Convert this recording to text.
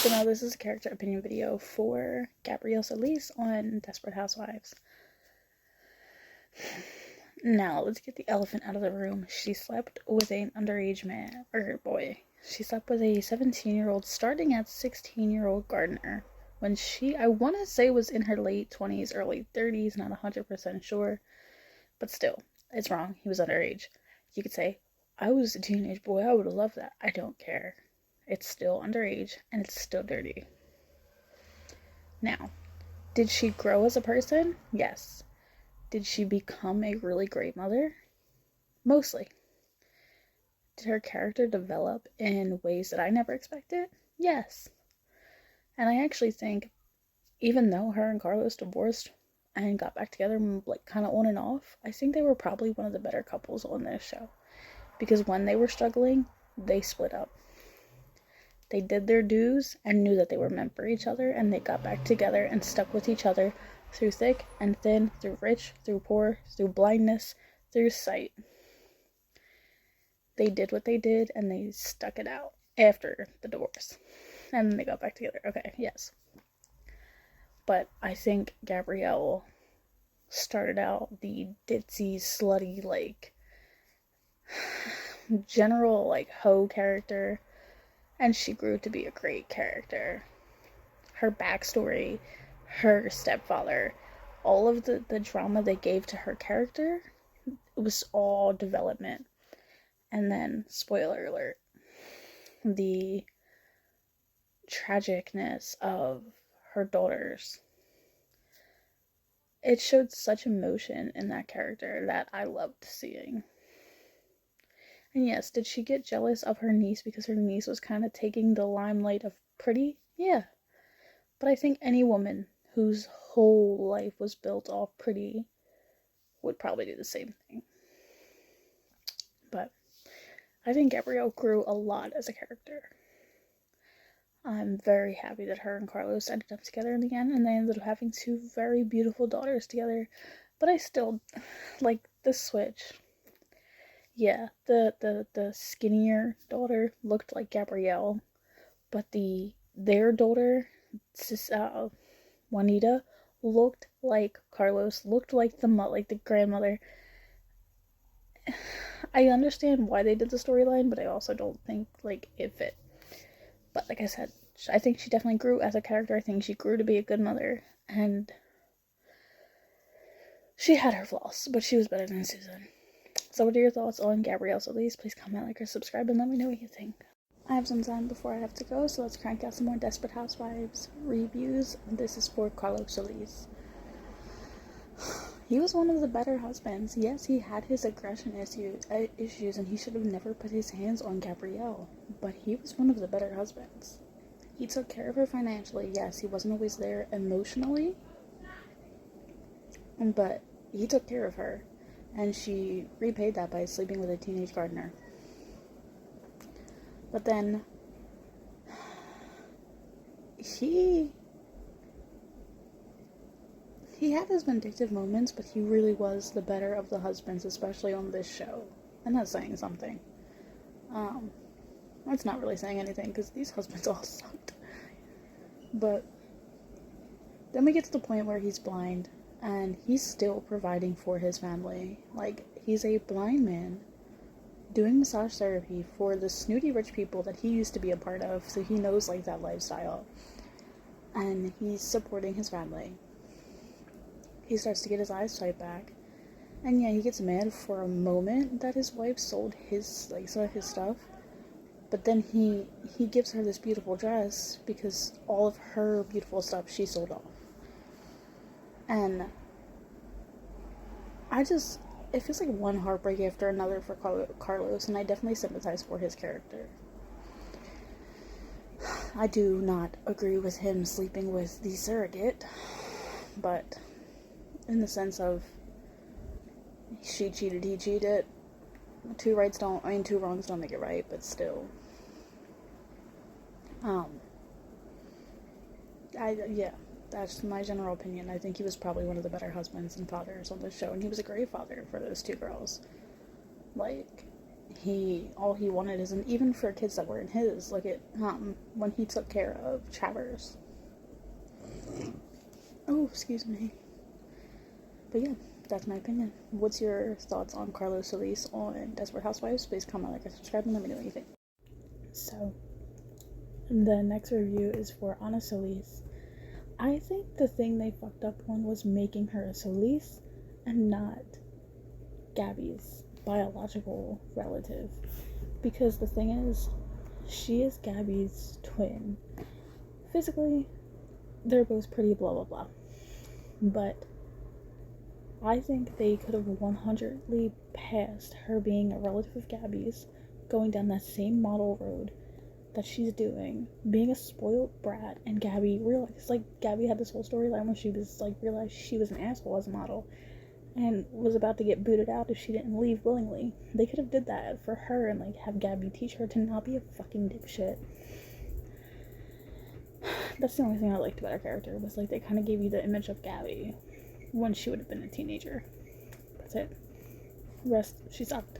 So now this is a character opinion video for Gabrielle Solis on Desperate Housewives. Now, let's get the elephant out of the room. She slept with an underage man, or boy. She slept with a 17-year-old, starting at 16-year-old Gardner, when she, I want to say, was in her late 20s, early 30s, not 100% sure, but still, it's wrong. He was underage. You could say, I was a teenage boy, I would have loved that. I don't care. It's still underage, and it's still dirty. Now, did she grow as a person? Yes. Did she become a really great mother? Mostly. Did her character develop in ways that I never expected? Yes. And I actually think, even though her and Carlos divorced and got back together, like, kind of on and off, I think they were probably one of the better couples on this show. Because when they were struggling, they split up. They did their dues and knew that they were meant for each other, and they got back together and stuck with each other through thick and thin, through rich, through poor, through blindness, through sight. They did what they did, and they stuck it out after the divorce. And then they got back together. Okay, yes. But I think Gabrielle started out the ditzy, slutty, like, general, like, hoe character, and she grew to be a great character. Her backstory, her stepfather, all of the drama they gave to her character, it was all development. And then, spoiler alert, the tragicness of her daughters. It showed such emotion in that character that I loved seeing. And yes, did she get jealous of her niece because her niece was kind of taking the limelight of pretty? Yeah. But I think any woman whose whole life was built off pretty would probably do the same thing. But I think Gabrielle grew a lot as a character. I'm very happy that her and Carlos ended up together in the end, and they ended up having two very beautiful daughters together. But I still like the switch. Yeah, the skinnier daughter looked like Gabrielle, but their daughter, Juanita, looked like Carlos, looked like the grandmother. I understand why they did the storyline, but I also don't think, like, it fit. But like I said, I think she definitely grew as a character. I think she grew to be a good mother, and she had her flaws, but she was better than Susan. So what are your thoughts on Gabrielle Solis? Please comment, like, or subscribe, and let me know what you think. I have some time before I have to go, so let's crank out some more Desperate Housewives reviews. This is for Carlos Solis. He was one of the better husbands. Yes, he had his aggression issues, and he should have never put his hands on Gabrielle, but he was one of the better husbands. He took care of her financially. Yes, he wasn't always there emotionally, but he took care of her, and she repaid that by sleeping with a teenage gardener. But then he had his vindictive moments, but he really was the better of the husbands, especially on this show. And that's saying something. That's not really saying anything, because these husbands all sucked. But then we get to the point where he's blind, and he's still providing for his family. Like, he's a blind man doing massage therapy for the snooty rich people that he used to be a part of, so he knows, like, that lifestyle. And he's supporting his family. He starts to get his eyesight back. And yeah, he gets mad for a moment that his wife sold his, like, some of his stuff. But then he gives her this beautiful dress because all of her beautiful stuff she sold off. And it feels like one heartbreak after another for Carlos, and I definitely sympathize for his character. I do not agree with him sleeping with the surrogate, but in the sense of she cheated, he cheated. Two wrongs don't make it right, but still. That's my general opinion. I think he was probably one of the better husbands and fathers on the show, and he was a great father for those two girls. Like, all he wanted is, and even for kids that were in his, like it, when he took care of Travers. Oh, excuse me. But yeah, that's my opinion. What's your thoughts on Carlos Solis on Desperate Housewives? Please comment, like, and subscribe, and let me know what you think. So, the next review is for Ana Solis. I think the thing they fucked up on was making her a Solis and not Gabby's biological relative. Because the thing is, she is Gabby's twin. Physically, they're both pretty blah blah blah. But I think they could have 100% passed her being a relative of Gabby's, going down that same model road that she's doing, being a spoiled brat, and Gabby realized, like, Gabby had this whole storyline when she was, like, realized she was an asshole as a model, and was about to get booted out if she didn't leave willingly. They could have did that for her and, like, have Gabby teach her to not be a fucking dipshit. That's the only thing I liked about her character, was, like, they kind of gave you the image of Gabby when she would have been a teenager. That's it. The rest, she sucked.